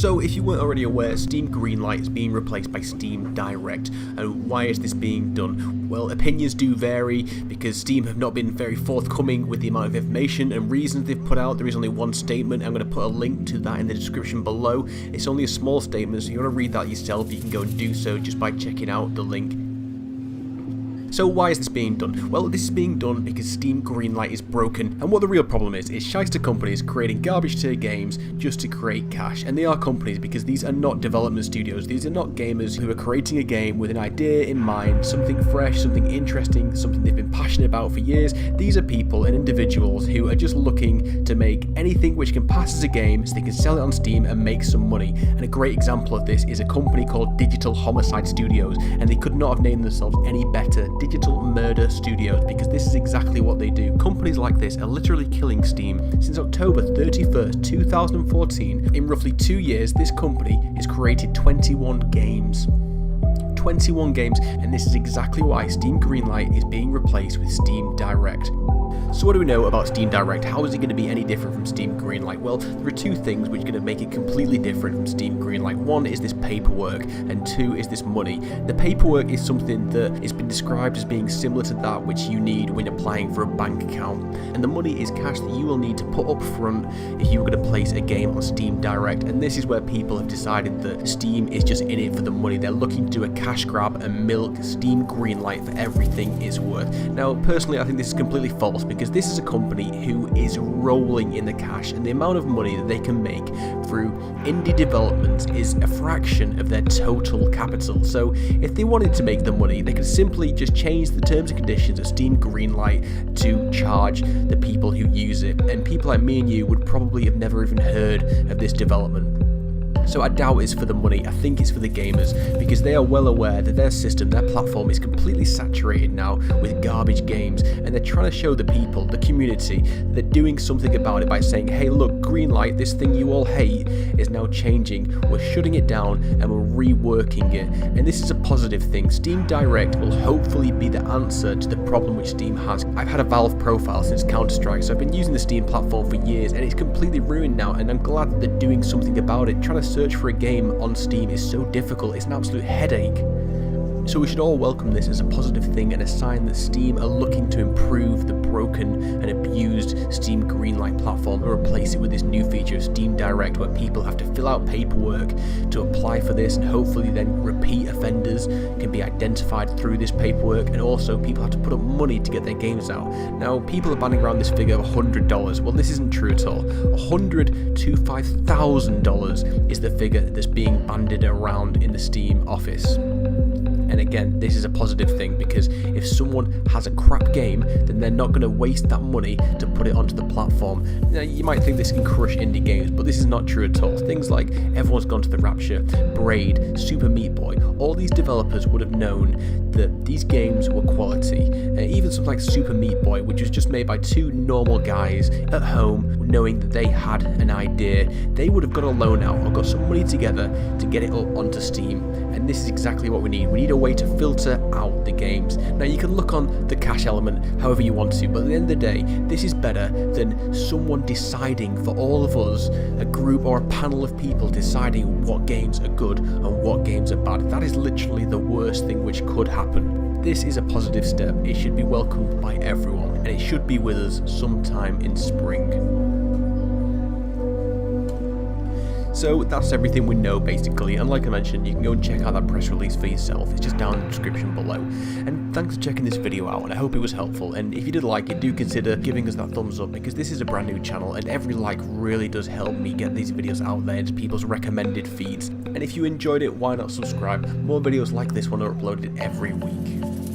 So if you weren't already aware, Steam Greenlight is being replaced by Steam Direct. And why is this being done? Well, opinions do vary because Steam have not been very forthcoming with the amount of information and reasons they've put out. There is only one statement. I'm going to put a link to that in the description below. It's only a small statement, so if you want to read that yourself, you can go and do so just by checking out the link. So why is this being done? Well, this is being done because Steam Greenlight is broken, and what the real problem is shyster companies creating garbage tier games just to create cash. And they are companies because these are not development studios, these are not gamers who are creating a game with an idea in mind, something fresh, something interesting, something they've been passionate about for years. These are people and individuals who are just looking to make anything which can pass as a game so they can sell it on Steam and make some money. And a great example of this is a company called Digital Homicide Studios, and they could not have named themselves any better. Digital Murder Studios, because this is exactly what they do. Companies like this are literally killing Steam. Since October 31st, 2014, in roughly 2 years, this company has created 21 games. 21 games, and this is exactly why Steam Greenlight is being replaced with Steam Direct. So what do we know about Steam Direct? How is it going to be any different from Steam Greenlight? Well, there are two things which are going to make it completely different from Steam Greenlight. One is this paperwork, and two is this money. The paperwork is something that has been described as being similar to that which you need when applying for a bank account. And the money is cash that you will need to put up front if you were going to place a game on Steam Direct. And this is where people have decided that Steam is just in it for the money. They're looking to do a cash grab and milk Steam Greenlight for everything it's worth. Now, personally, I think this is completely false, because this is a company who is rolling in the cash, and the amount of money that they can make through indie development is a fraction of their total capital. So if they wanted to make the money, they could simply just change the terms and conditions of Steam Greenlight to charge the people who use it, and people like me and you would probably have never even heard of this development. So I doubt it's for the money, I think it's for the gamers, because they are well aware that their system, their platform is completely saturated now with garbage games, and they're trying to show the people, the community, that they're doing something about it by saying, hey look, Greenlight, this thing you all hate is now changing, we're shutting it down and we're reworking it, and this is a positive thing. Steam Direct will hopefully be the answer to the problem which Steam has. I've had a Valve profile since Counter-Strike, so I've been using the Steam platform for years, and it's completely ruined now, and I'm glad that they're doing something about it. Trying to search for a game on Steam is so difficult, it's an absolute headache. So we should all welcome this as a positive thing and a sign that Steam are looking to improve the broken and abused Steam Greenlight platform and replace it with this new feature of Steam Direct, where people have to fill out paperwork to apply for this, and hopefully then repeat offenders can be identified through this paperwork, and also people have to put up money to get their games out. Now, people are banding around this figure of $100. Well, this isn't true at all. $100 to $5,000 is the figure that's being bandied around in the Steam office. And again, this is a positive thing, because if someone has a crap game, then they're not going to waste that money to put it onto the platform. Now, you might think this can crush indie games, but this is not true at all. Things like Everyone's Gone to the Rapture, Braid, Super Meat Boy, all these developers would have known that these games were quality. Even something like Super Meat Boy, which was just made by two normal guys at home, knowing that they had an idea, they would have got a loan out or got some money together to get it up onto Steam. And this is exactly what we need. We need a way to filter out the games. Now, you can look on the cash element however you want to, but at the end of the day, this is better than someone deciding for all of us, a group or a panel of people deciding what games are good and what games are bad. That is literally the worst thing which could happen. This is a positive step. It should be welcomed by everyone, and it should be with us sometime in spring. So that's everything we know basically, and like I mentioned, you can go and check out that press release for yourself. It's just down in the description below. And thanks for checking this video out, and I hope it was helpful, and if you did like it, do consider giving us that thumbs up, because this is a brand new channel and every like really does help me get these videos out there into people's recommended feeds. And if you enjoyed it, why not subscribe? More videos like this one are uploaded every week.